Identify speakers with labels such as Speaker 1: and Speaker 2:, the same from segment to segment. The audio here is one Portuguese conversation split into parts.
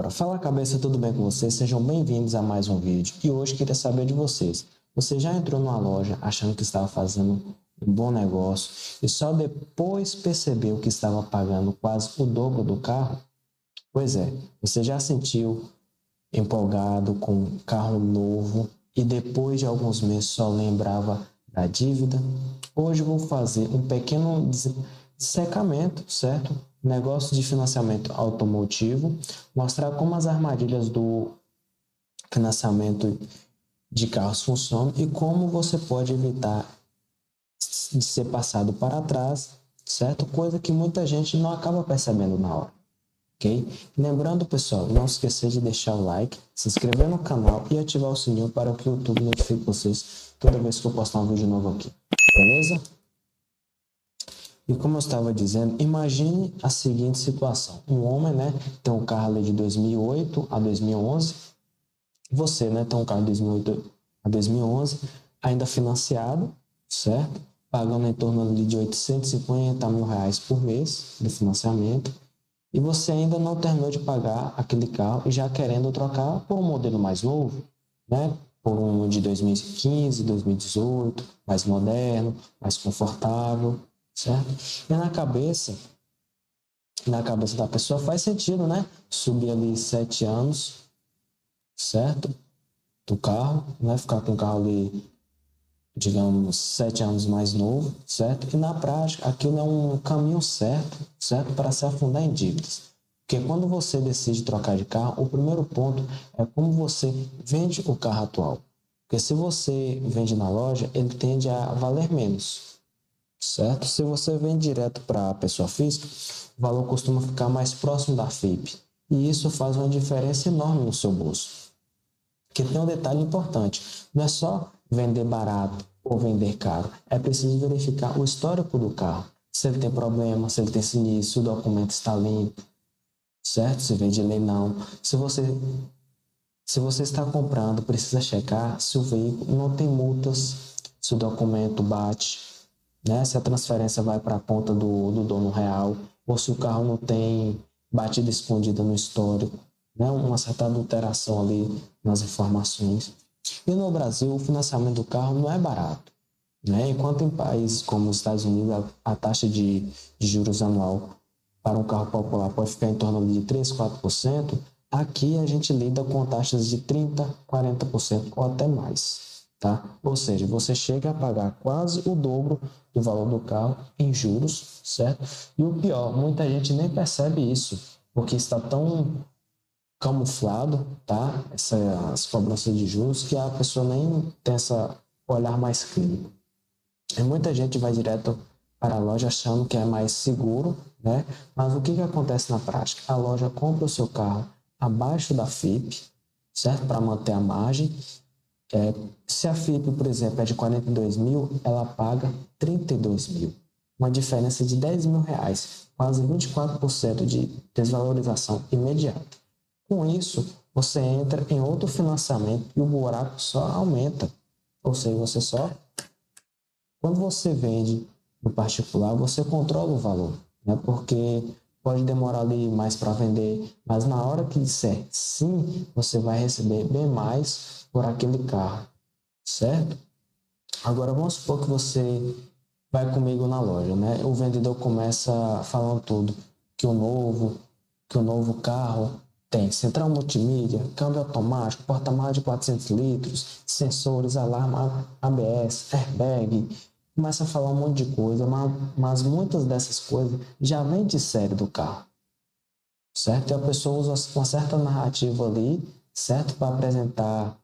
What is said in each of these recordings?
Speaker 1: Agora, fala cabeça, tudo bem com vocês? Sejam bem-vindos a mais um vídeo. E hoje queria saber de vocês. Você já entrou numa loja achando que estava fazendo um bom negócio e só depois percebeu que estava pagando quase o dobro do carro? Pois é, você já sentiu empolgado com um carro novo e depois de alguns meses só lembrava da dívida? Hoje eu vou fazer um pequeno dissecamento, certo? Negócio de financiamento automotivo, mostrar como as armadilhas do financiamento de carros funcionam e como você pode evitar de ser passado para trás, certo? Coisa que muita gente não acaba percebendo na hora. Ok? Lembrando, pessoal, não esquecer de deixar o like, se inscrever no canal e ativar o sininho para que o YouTube notifique vocês toda vez que eu postar um vídeo novo aqui. Beleza? E como eu estava dizendo, imagine a seguinte situação. Um homem, tem um carro ali de 2008 a 2011. Você, tem um carro de 2008 a 2011, ainda financiado, certo? Pagando em torno ali de 850 mil reais por mês de financiamento. E você ainda não terminou de pagar aquele carro e já querendo trocar por um modelo mais novo, por um de 2015, 2018, mais moderno, mais confortável, certo? E na cabeça da pessoa faz sentido, subir ali 7 anos, certo? Do carro, ficar com o carro ali, digamos, 7 anos mais novo, certo? E na prática, aquilo é um caminho certo? Para se afundar em dívidas. Porque quando você decide trocar de carro, o primeiro ponto é como você vende o carro atual. Porque se você vende na loja, ele tende a valer menos, certo? Se você vende direto para a pessoa física, o valor costuma ficar mais próximo da FIP. E isso faz uma diferença enorme no seu bolso. Porque tem um detalhe importante, não é só vender barato ou vender caro, é preciso verificar o histórico do carro, se ele tem problema, se ele tem sinistro, se o documento está limpo, certo? Se vende leilão, se você está comprando, precisa checar se o veículo não tem multas, se o documento bate, se a transferência vai para a conta do dono real, ou se o carro não tem batida escondida no histórico, uma certa adulteração ali nas informações. E no Brasil, o financiamento do carro não é barato, enquanto em países como os Estados Unidos, a taxa de juros anual para um carro popular pode ficar em torno de 3, 4%, aqui a gente lida com taxas de 30, 40% ou até mais, tá? Ou seja, você chega a pagar quase o dobro do valor do carro em juros, certo? E o pior, muita gente nem percebe isso, porque está tão camuflado, tá? Essas cobranças de juros que a pessoa nem tem essa olhar mais clínico. E muita gente vai direto para a loja achando que é mais seguro, Mas o que acontece na prática? A loja compra o seu carro abaixo da FIP, certo? Para manter a margem. Se a FIP, por exemplo, é de 42 mil, ela paga 32 mil. Uma diferença de 10 mil reais, quase 24% de desvalorização imediata. Com isso, você entra em outro financiamento e o buraco só aumenta. Ou seja, quando você vende no particular, você controla o valor, Porque pode demorar ali mais para vender, mas na hora que disser sim, você vai receber bem mais por aquele carro, certo? Agora vamos supor que você vai comigo na loja, O vendedor começa falando tudo, que o novo carro tem central multimídia, câmbio automático, porta-malas de 400 litros, sensores, alarme ABS, airbag. Começa a falar um monte de coisa, mas muitas dessas coisas já vem de série do carro, certo? E a pessoa usa uma certa narrativa ali, certo? Para apresentar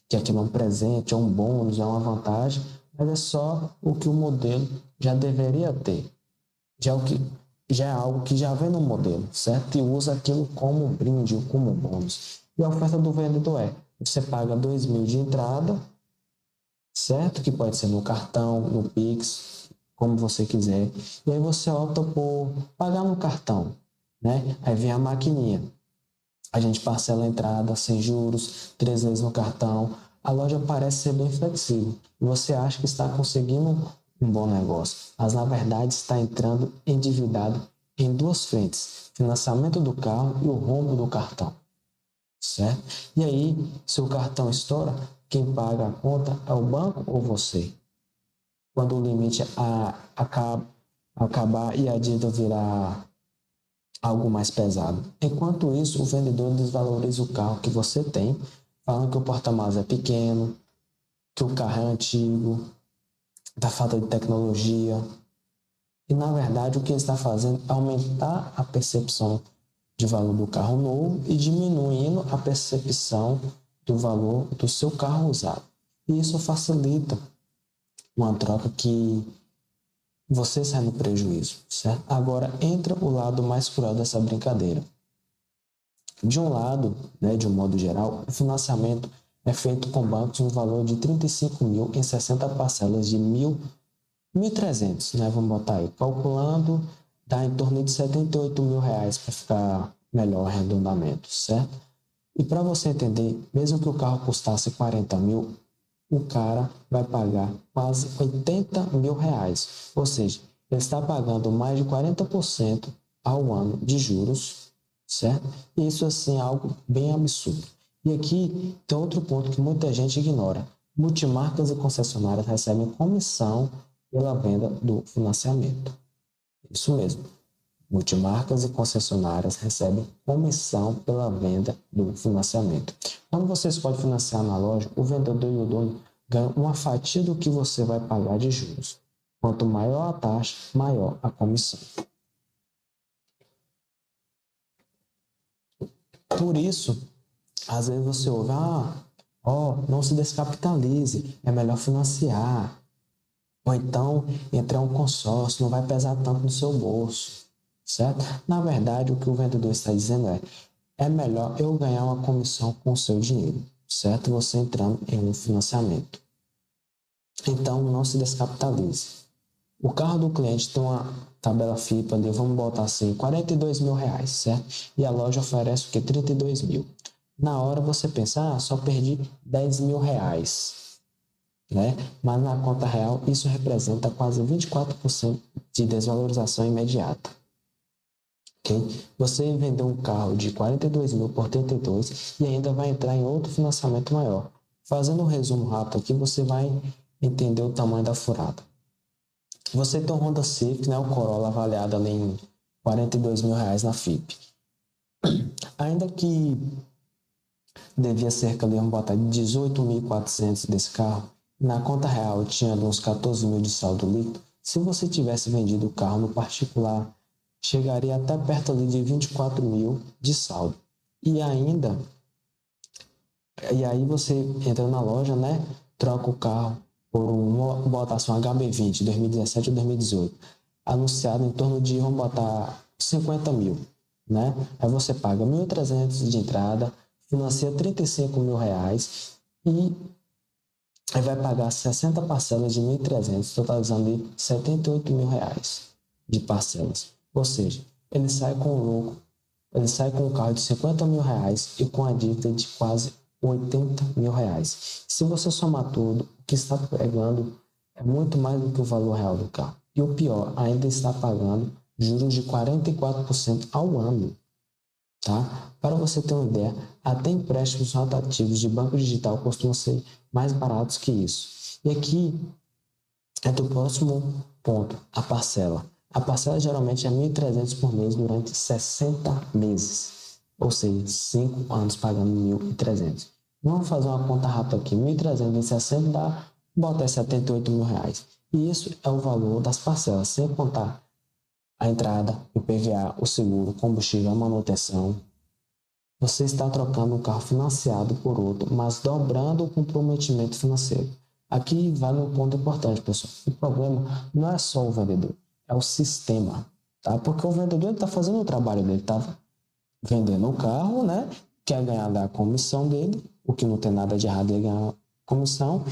Speaker 1: que aquilo é um presente, é um bônus, é uma vantagem, mas é só o que o modelo já deveria ter. Já é algo que já vem no modelo, certo? E usa aquilo como brinde ou como bônus. E a oferta do vendedor você paga 2 mil de entrada, certo? Que pode ser no cartão, no Pix, como você quiser. E aí você opta por pagar no cartão, Aí vem a maquininha. A gente parcela a entrada sem juros, 3 vezes no cartão. A loja parece ser bem flexível. E você acha que está conseguindo um bom negócio, mas na verdade está entrando endividado em duas frentes: financiamento do carro e o rombo do cartão. certo? E aí, se o cartão estoura, quem paga a conta é o banco ou você? Quando o limite acabar e a dívida virar algo mais pesado. Enquanto isso, o vendedor desvaloriza o carro que você tem, falando que o porta-malas é pequeno, que o carro é antigo, da falta de tecnologia. E, na verdade, o que ele está fazendo é aumentar a percepção de valor do carro novo e diminuindo a percepção do valor do seu carro usado. E isso facilita uma troca que você sai no prejuízo, certo? Agora entra o lado mais cruel dessa brincadeira. De um lado, né, de um modo geral, o financiamento é feito com bancos no valor de 35 mil em 60 parcelas de 1.300, né? Vamos botar aí, calculando, dá em torno de 78 mil reais para ficar melhor arredondamento, certo? E para você entender, mesmo que o carro custasse 40 mil, o cara vai pagar quase 80 mil reais. Ou seja, ele está pagando mais de 40% ao ano de juros, certo? E isso assim é algo bem absurdo. E aqui tem outro ponto que muita gente ignora. Multimarcas e concessionárias recebem comissão pela venda do financiamento. Isso mesmo. Multimarcas e concessionárias recebem comissão pela venda do financiamento. Quando você escolhe financiar na loja, o vendedor e o dono ganham uma fatia do que você vai pagar de juros. Quanto maior a taxa, maior a comissão. Por isso, às vezes você ouve, não se descapitalize, é melhor financiar. Ou então, entrar em um consórcio, não vai pesar tanto no seu bolso, certo? Na verdade, o que o vendedor está dizendo é melhor eu ganhar uma comissão com o seu dinheiro, certo? Você entrando em um financiamento. Então, não se descapitalize. O carro do cliente tem uma tabela FIPA ali, vamos botar assim, 42 mil reais, certo? E a loja oferece o que? 32 mil. Na hora você pensa, só perdi 10 mil reais, né? Mas na conta real, isso representa quase 24% de desvalorização imediata. Okay? Você vendeu um carro de 42 mil por 32 e ainda vai entrar em outro financiamento maior. Fazendo um resumo rápido aqui, você vai entender o tamanho da furada. Você tem um Honda Civic, né, o Corolla, avaliado ali em 42 mil reais na FIP. Ainda que devia cerca de, vamos botar, 18.400 desse carro, na conta real tinha uns 14 mil de saldo líquido. Se você tivesse vendido o carro no particular, chegaria até perto ali de 24 mil de saldo. E aí você entra na loja, né, troca o carro por uma botação HB20 2017 ou 2018, anunciado em torno de, vamos botar, 50 mil, né? Aí você paga 1.300 de entrada, financia 35 mil reais e aí vai pagar 60 parcelas de 1.300, totalizando de 78 mil reais de parcelas. Ou seja, ele sai com o lucro, ele sai com um carro de 50 mil reais e com a dívida de quase 80 mil reais. Se você somar tudo, o que está pegando é muito mais do que o valor real do carro. E o pior, ainda está pagando juros de 44% ao ano. Tá? Para você ter uma ideia, até empréstimos rotativos de banco digital costumam ser mais baratos que isso. E aqui é do próximo ponto, a parcela. A parcela geralmente é 1.300 por mês durante 60 meses, ou seja, 5 anos pagando 1.300. Vamos fazer uma conta rápida aqui, 1.300 vezes 60 dá, bota 78 mil reais. E isso é o valor das parcelas, sem contar a entrada, o IPVA, o seguro, o combustível, a manutenção. Você está trocando um carro financiado por outro, mas dobrando o comprometimento financeiro. Aqui vale um ponto importante, pessoal. O problema não é só o vendedor, é o sistema, tá? Porque o vendedor está fazendo o trabalho dele, está vendendo o carro, né? Quer ganhar da comissão dele, o que não tem nada de errado ele ganhar comissão.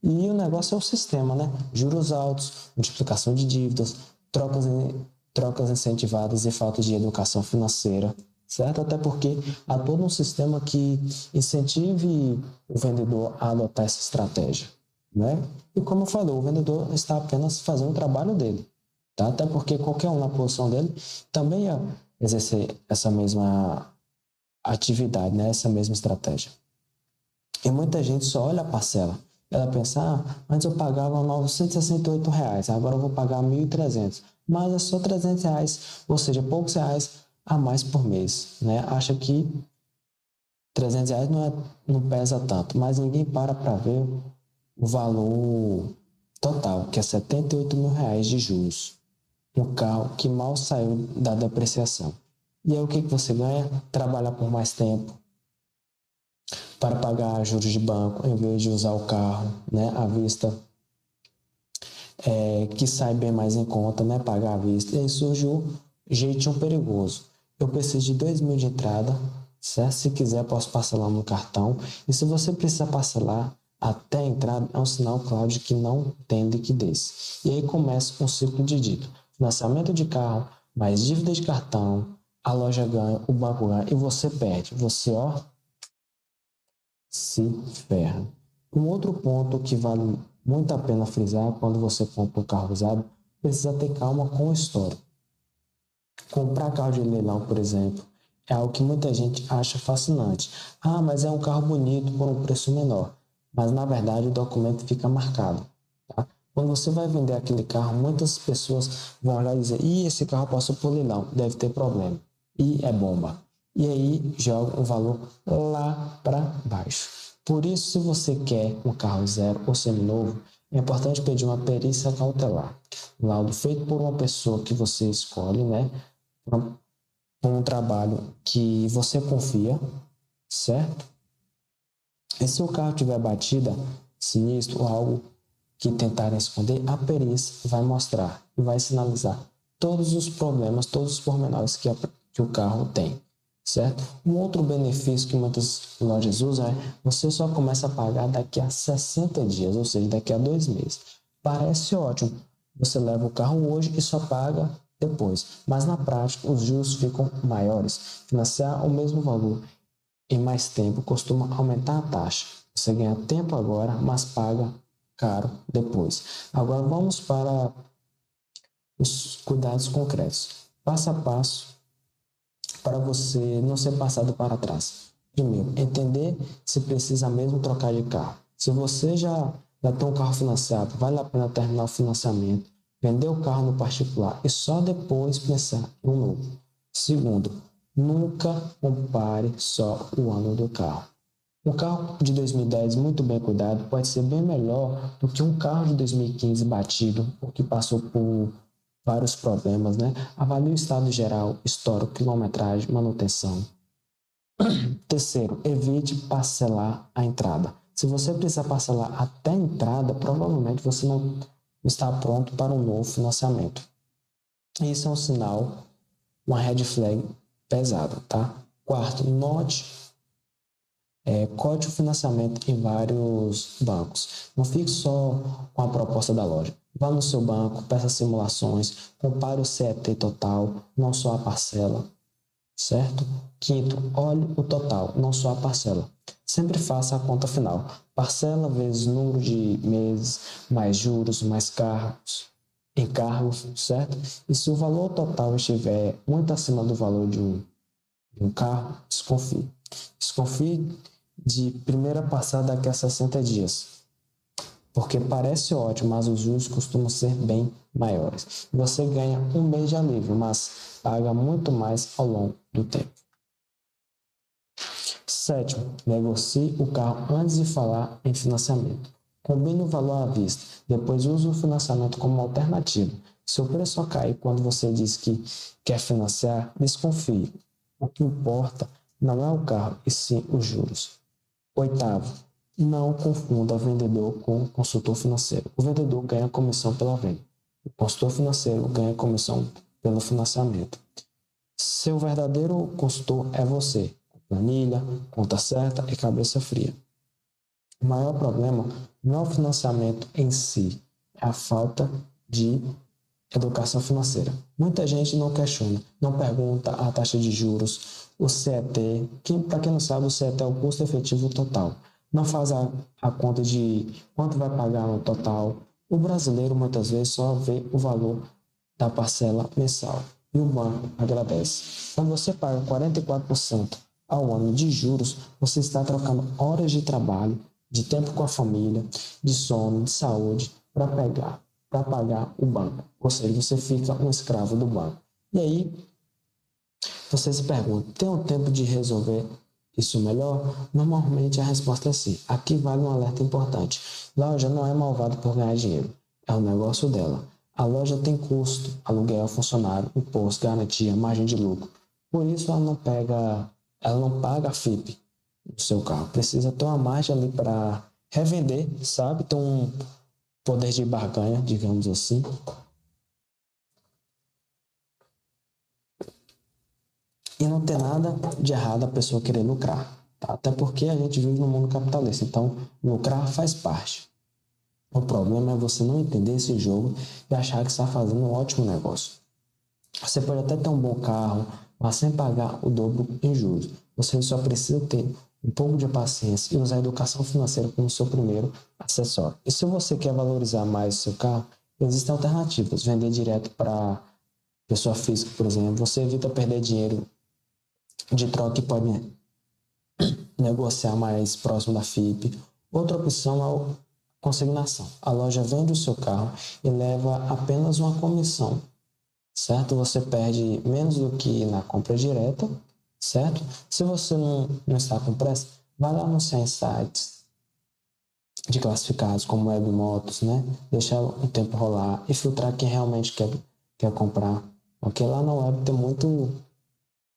Speaker 1: E o negócio é o sistema, né? Juros altos, multiplicação de dívidas, trocas incentivadas e falta de educação financeira, certo? Até porque há todo um sistema que incentive o vendedor a adotar essa estratégia, né? E como eu falei, o vendedor está apenas fazendo o trabalho dele, tá? Até porque qualquer um na posição dele também ia exercer essa mesma atividade, né? Essa mesma estratégia. E muita gente só olha a parcela. Ela pensa, antes eu pagava R$ 968, agora eu vou pagar 1.300. Mas é só R$ 300, ou seja, poucos reais a mais por mês, né? Acha que R$ 300 não pesa tanto, mas ninguém para ver o valor total, que é R$ 78 mil de juros. Um carro que mal saiu da depreciação. E aí o que você ganha? Trabalhar por mais tempo para pagar juros de banco, em vez de usar o carro, né, à vista, que sai bem mais em conta, né, pagar à vista. E aí surge o jeitinho perigoso. Eu preciso de 2 mil de entrada, certo? Se quiser, posso parcelar no cartão. E se você precisar parcelar até a entrada, é um sinal claro de que não tem liquidez. E aí começa um ciclo de dívida. Financiamento de carro, mais dívida de cartão, a loja ganha, o banco ganha e você perde. Você, se ferra. Um outro ponto que vale muito a pena frisar quando você compra um carro usado, precisa ter calma com a história. Comprar carro de leilão, por exemplo, é algo que muita gente acha fascinante. Mas é um carro bonito por um preço menor. Mas na verdade o documento fica marcado. Tá? Quando você vai vender aquele carro, muitas pessoas vão olhar e dizer: esse carro passou por leilão, deve ter problema. E é bomba. E aí joga o valor lá para baixo. Por isso, se você quer um carro zero ou seminovo, é importante pedir uma perícia cautelar. Um laudo feito por uma pessoa que você escolhe, né? Um trabalho que você confia, certo? E se o carro tiver batida, sinistro ou algo que tentarem esconder, a perícia vai mostrar e vai sinalizar todos os problemas, todos os pormenores que o carro tem, certo? Um outro benefício que muitas lojas usam é você só começa a pagar daqui a 60 dias, ou seja, daqui a 2 meses. Parece ótimo. Você leva o carro hoje e só paga depois, mas na prática os juros ficam maiores. Financiar o mesmo valor em mais tempo costuma aumentar a taxa. Você ganha tempo agora, mas paga caro depois. Agora vamos para os cuidados concretos. Passo a passo para você não ser passado para trás. Primeiro, entender se precisa mesmo trocar de carro. Se você já tem um carro financiado, vale a pena terminar o financiamento, vender o carro no particular e só depois pensar em um novo. Segundo, nunca compare só o ano do carro. Um carro de 2010 muito bem cuidado pode ser bem melhor do que um carro de 2015 batido, ou que passou por vários problemas, né? Avalie o estado geral, histórico, quilometragem, manutenção. Terceiro, evite parcelar a entrada. Se você precisar parcelar até a entrada, provavelmente você não está pronto para um novo financiamento. Isso é um sinal, uma red flag pesada, tá? Quarto, cote o financiamento em vários bancos. Não fique só com a proposta da loja. Vá no seu banco, peça simulações, compare o CET total, não só a parcela, certo? Quinto, olhe o total, não só a parcela. Sempre faça a conta final. Parcela vezes número de meses, mais juros, mais encargos, certo? E se o valor total estiver muito acima do valor de um carro, desconfie. Desconfie de primeira passada daqui a 60 dias. Porque parece ótimo, mas os juros costumam ser bem maiores. Você ganha um mês de alívio, mas paga muito mais ao longo do tempo. Sétimo, negocie o carro antes de falar em financiamento. Combine o valor à vista, depois use o financiamento como alternativa. Se o preço só cair quando você diz que quer financiar, desconfie. O que importa não é o carro, e sim os juros. Oitavo, não confunda vendedor com consultor financeiro. O vendedor ganha comissão pela venda. O consultor financeiro ganha comissão pelo financiamento. Seu verdadeiro consultor é você. Planilha, conta certa e cabeça fria. O maior problema não é o financiamento em si, é a falta de educação financeira. Muita gente não questiona, não pergunta a taxa de juros, o CET. Para quem não sabe, o CET é o custo efetivo total. Não faz a conta de quanto vai pagar no total. O brasileiro muitas vezes só vê o valor da parcela mensal e o banco agradece. Quando você paga 44% ao ano de juros, você está trocando horas de trabalho, de tempo com a família, de sono, de saúde, para pagar o banco. Ou seja, você fica um escravo do banco. E aí, você se pergunta, tem um tempo de resolver isso melhor? Normalmente a resposta é sim. Aqui vale um alerta importante. Loja não é malvada por ganhar dinheiro. É o negócio dela. A loja tem custo, aluguel, funcionário, imposto, garantia, margem de lucro. Por isso ela não paga a FIP do seu carro. Precisa ter uma margem ali para revender, sabe? Ter um poder de barganha, digamos assim. E não tem nada de errado a pessoa querer lucrar, tá? Até porque a gente vive no mundo capitalista, então lucrar faz parte. O problema é você não entender esse jogo e achar que está fazendo um ótimo negócio. Você pode até ter um bom carro, mas sem pagar o dobro em juros. Você só precisa ter um pouco de paciência e usar a educação financeira como seu primeiro acessório. E se você quer valorizar mais o seu carro, existem alternativas. Vender direto para pessoa física, por exemplo, você evita perder dinheiro de troca e pode negociar mais próximo da FIP. Outra opção é a consignação. A loja vende o seu carro e leva apenas uma comissão, certo? Você perde menos do que na compra direta, certo? Se você não está com pressa, vai lá anunciar em sites de classificados como Webmotos, né? Deixar o tempo rolar e filtrar quem realmente quer comprar. Porque lá na web tem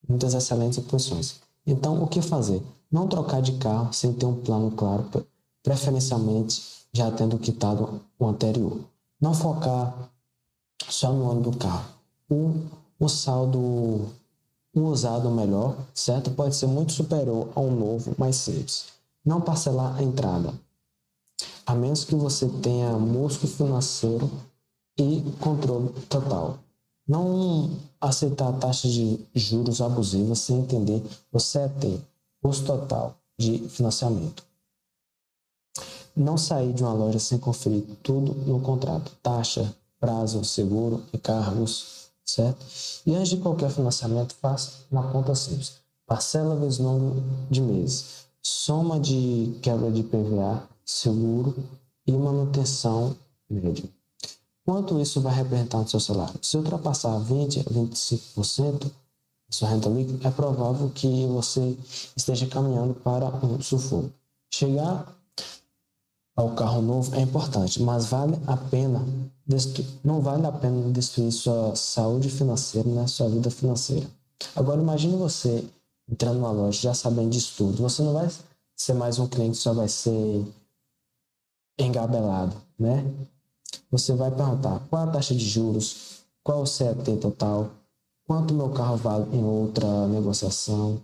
Speaker 1: muitas excelentes opções. Então, o que fazer? Não trocar de carro sem ter um plano claro, preferencialmente já tendo quitado o anterior. Não focar só no ano do carro. O saldo, um usado melhor, certo? Pode ser muito superior a um novo mais simples. Não parcelar a entrada, a menos que você tenha músculo financeiro e controle total. Não aceitar taxas de juros abusivas sem entender o CET, custo total de financiamento. Não sair de uma loja sem conferir tudo no contrato, taxa, prazo, seguro, encargos, certo? E antes de qualquer financiamento, faça uma conta simples. Parcela vezes número de meses, soma de quebra de PVA, seguro e manutenção média. Quanto isso vai representar no seu salário? Se ultrapassar 20% a 25% da sua renda líquida, é provável que você esteja caminhando para um sufoco. Chegar ao carro novo é importante, mas não vale a pena destruir sua saúde financeira, né? Sua vida financeira. Agora imagine você entrando numa loja já sabendo disso tudo. Você não vai ser mais um cliente, só vai ser engabelado, né? Você vai perguntar qual a taxa de juros, qual o CET total, quanto meu carro vale em outra negociação.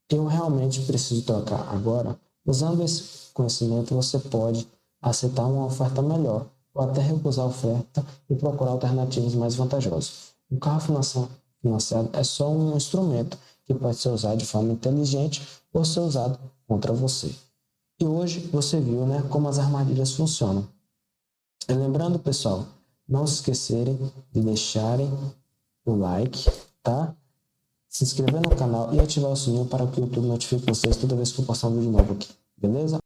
Speaker 1: Eu realmente preciso trocar agora? Usando esse conhecimento, você pode aceitar uma oferta melhor ou até recusar a oferta e procurar alternativas mais vantajosas. O carro financiado é só um instrumento que pode ser usado de forma inteligente ou ser usado contra você. E hoje você viu, né, como as armadilhas funcionam. E lembrando, pessoal, não se esquecerem de deixarem o like, tá? Se inscrever no canal e ativar o sininho para que o YouTube notifique vocês toda vez que eu postar um vídeo novo aqui, beleza?